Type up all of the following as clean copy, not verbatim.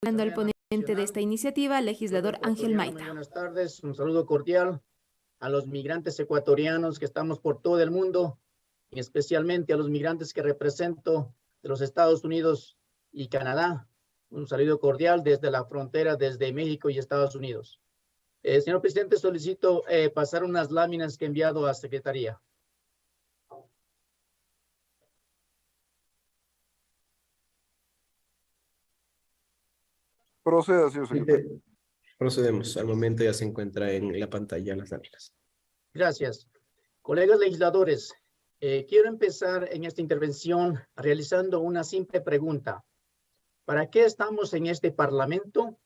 Al ponente de esta iniciativa, legislador Ángel Maita. Muy buenas tardes, un saludo cordial a los migrantes ecuatorianos que estamos por todo el mundo, y especialmente a los migrantes que represento de los Estados Unidos y Canadá. Un saludo cordial desde la frontera, desde México y Estados Unidos. Señor presidente, solicito pasar unas láminas que he enviado a Secretaría. Proceda, señor secretario. Procedemos. Al momento ya se encuentra en la pantalla las láminas. Gracias. Colegas legisladores, quiero empezar en esta intervención realizando una simple pregunta. ¿Para qué estamos en este Parlamento?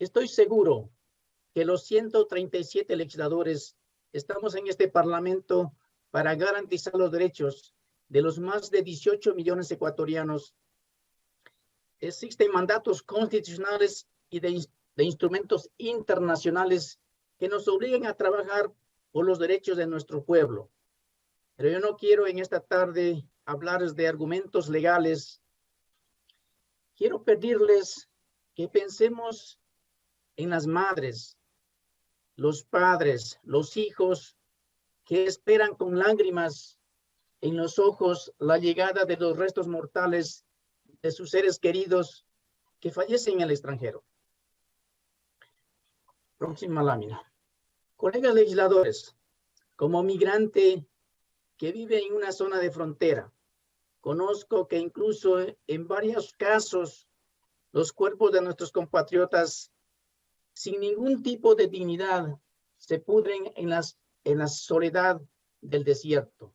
Estoy seguro que los 137 legisladores estamos en este Parlamento para garantizar los derechos de los más de 18 millones de ecuatorianos. Existen mandatos constitucionales y de instrumentos internacionales que nos obligan a trabajar por los derechos de nuestro pueblo. Pero yo no quiero en esta tarde hablarles de argumentos legales. Quiero pedirles que pensemos en las madres, los padres, los hijos que esperan con lágrimas en los ojos la llegada de los restos mortales de sus seres queridos que fallecen en el extranjero. Próxima lámina. Colegas legisladores, como migrante que vive en una zona de frontera, conozco que incluso en varios casos los cuerpos de nuestros compatriotas sin ningún tipo de dignidad se pudren en la soledad del desierto.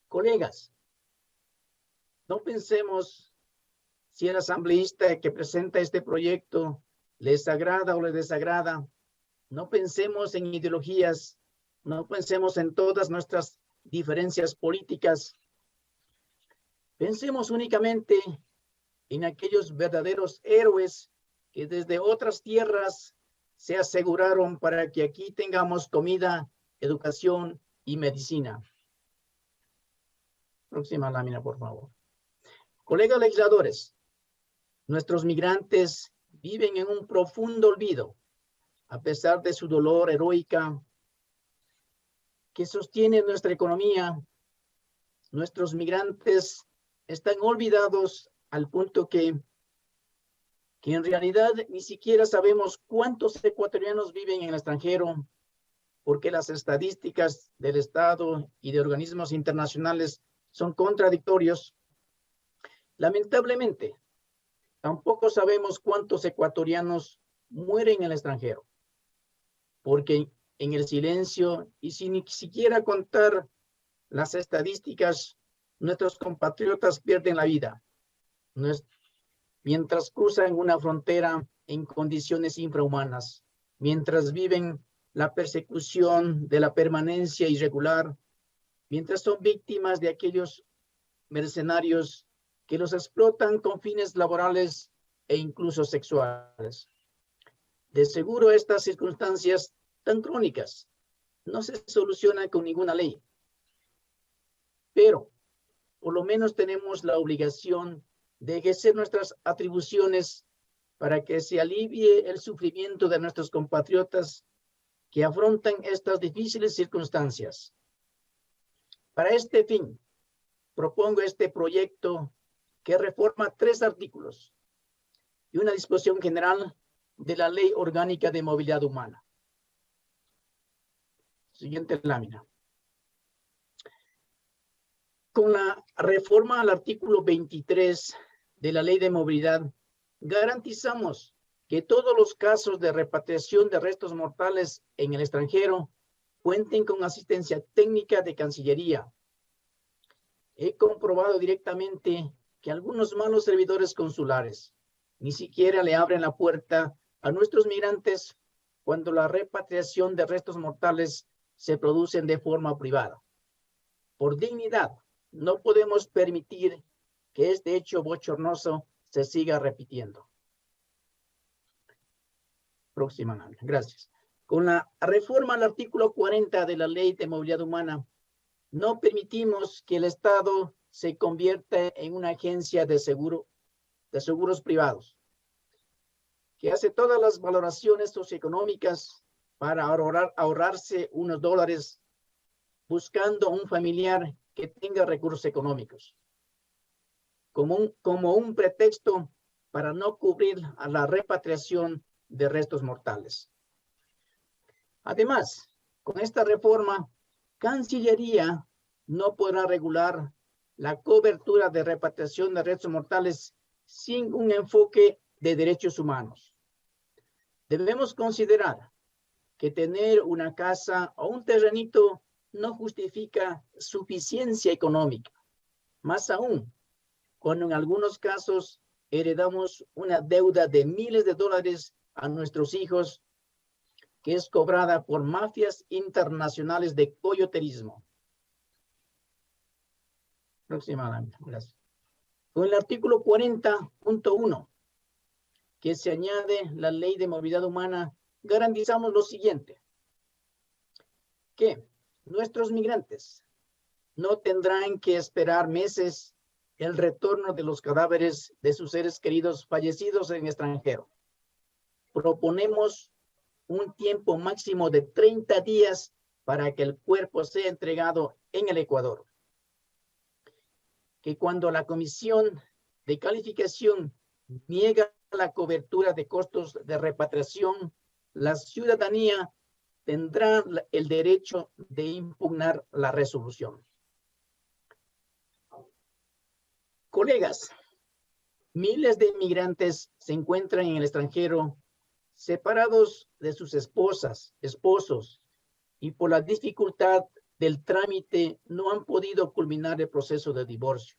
Colegas, no pensemos si el asambleísta que presenta este proyecto les agrada o les desagrada. No pensemos en ideologías, no pensemos en todas nuestras diferencias políticas. Pensemos únicamente en aquellos verdaderos héroes que desde otras tierras se aseguraron para que aquí tengamos comida, educación y medicina. Próxima lámina, por favor. Colegas legisladores, nuestros migrantes viven en un profundo olvido, a pesar de su dolor heroica que sostiene nuestra economía. Nuestros migrantes están olvidados al punto que en realidad ni siquiera sabemos cuántos ecuatorianos viven en el extranjero, porque las estadísticas del Estado y de organismos internacionales son contradictorios. Lamentablemente, tampoco sabemos cuántos ecuatorianos mueren en el extranjero, porque en el silencio y sin ni siquiera contar las estadísticas, nuestros compatriotas pierden la vida mientras cruzan una frontera en condiciones infrahumanas, mientras viven la persecución de la permanencia irregular, mientras son víctimas de aquellos mercenarios que los explotan con fines laborales e incluso sexuales. De seguro estas circunstancias tan crónicas no se solucionan con ninguna ley, pero por lo menos tenemos la obligación de ejercer nuestras atribuciones para que se alivie el sufrimiento de nuestros compatriotas que afrontan estas difíciles circunstancias. Para este fin, propongo este proyecto que reforma 3 artículos y una disposición general de la Ley Orgánica de Movilidad Humana. Siguiente lámina. Con la reforma al artículo 23 de la Ley de Movilidad, garantizamos que todos los casos de repatriación de restos mortales en el extranjero cuenten con asistencia técnica de Cancillería. He comprobado directamente que algunos malos servidores consulares ni siquiera le abren la puerta a nuestros migrantes cuando la repatriación de restos mortales se producen de forma privada. Por dignidad, no podemos permitir que este hecho bochornoso se siga repitiendo. Próxima lámina. Gracias. Con la reforma al artículo 40 de la Ley de Movilidad Humana, no permitimos que el Estado se convierta en una agencia de seguro de seguros privados, que hace todas las valoraciones socioeconómicas para ahorrarse unos dólares buscando un familiar que tenga recursos económicos, como un pretexto para no cubrir a la repatriación de restos mortales. Además, con esta reforma, Cancillería no podrá regular la cobertura de repatriación de restos mortales sin un enfoque de derechos humanos. Debemos considerar que tener una casa o un terrenito no justifica suficiencia económica. Más aún, cuando en algunos casos heredamos una deuda de miles de dólares a nuestros hijos que es cobrada por mafias internacionales de coyoterismo. Próximamente, gracias. Con el artículo 40.1, que se añade la Ley de Movilidad Humana, garantizamos lo siguiente: que nuestros migrantes no tendrán que esperar meses el retorno de los cadáveres de sus seres queridos fallecidos en extranjero. Proponemos un tiempo máximo de 30 días para que el cuerpo sea entregado en el Ecuador. Que cuando la Comisión de Calificación niega la cobertura de costos de repatriación, la ciudadanía tendrá el derecho de impugnar la resolución. Colegas, miles de inmigrantes se encuentran en el extranjero separados de sus esposas, esposos, y por la dificultad del trámite no han podido culminar el proceso de divorcio.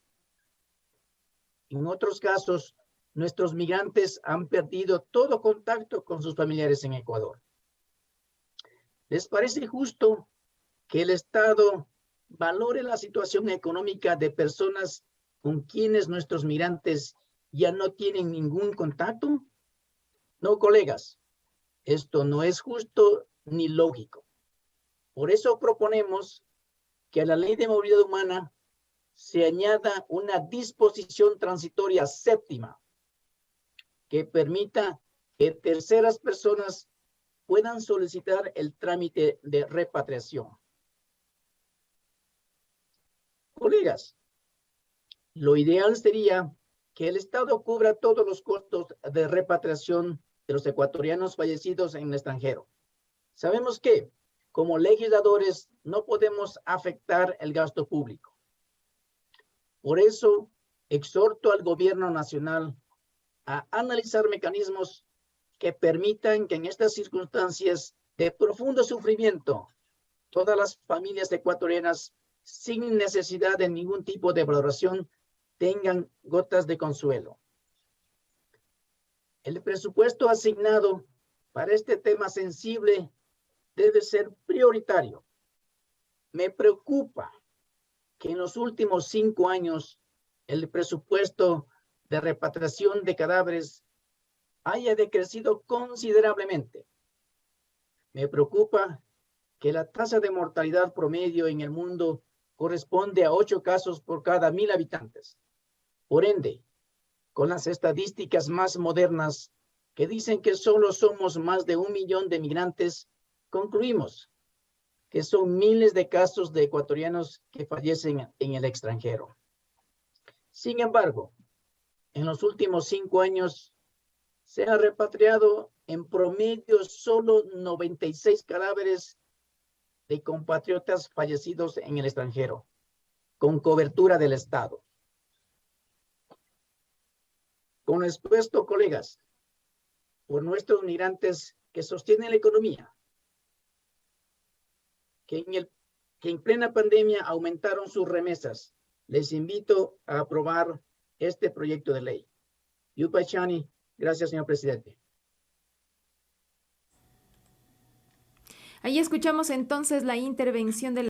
En otros casos, nuestros migrantes han perdido todo contacto con sus familiares en Ecuador. ¿Les parece justo que el Estado valore la situación económica de personas con quienes nuestros migrantes ya no tienen ningún contacto? No, colegas, esto no es justo ni lógico. Por eso proponemos que a la Ley de Movilidad Humana se añada una disposición transitoria séptima que permita que terceras personas puedan solicitar el trámite de repatriación. Colegas, lo ideal sería que el Estado cubra todos los costos de repatriación de los ecuatorianos fallecidos en el extranjero. Sabemos que, como legisladores, no podemos afectar el gasto público. Por eso, exhorto al gobierno nacional a analizar mecanismos que permitan que en estas circunstancias de profundo sufrimiento, todas las familias ecuatorianas, sin necesidad de ningún tipo de valoración, tengan gotas de consuelo. El presupuesto asignado para este tema sensible debe ser prioritario. Me preocupa que en los últimos 5 años el presupuesto de repatriación de cadáveres haya decrecido considerablemente. Me preocupa que la tasa de mortalidad promedio en el mundo corresponde a 8 casos por cada 1000 habitantes. Por ende, con las estadísticas más modernas que dicen que solo somos más de 1 millón de migrantes, concluimos que son miles de casos de ecuatorianos que fallecen en el extranjero. Sin embargo, en los últimos 5 años se han repatriado en promedio solo 96 cadáveres de compatriotas fallecidos en el extranjero, con cobertura del Estado. Con lo expuesto, colegas, por nuestros migrantes que sostienen la economía, que en plena pandemia aumentaron sus remesas, les invito a aprobar este proyecto de ley. Yupa Chani, gracias, señor presidente. Ahí escuchamos entonces la intervención de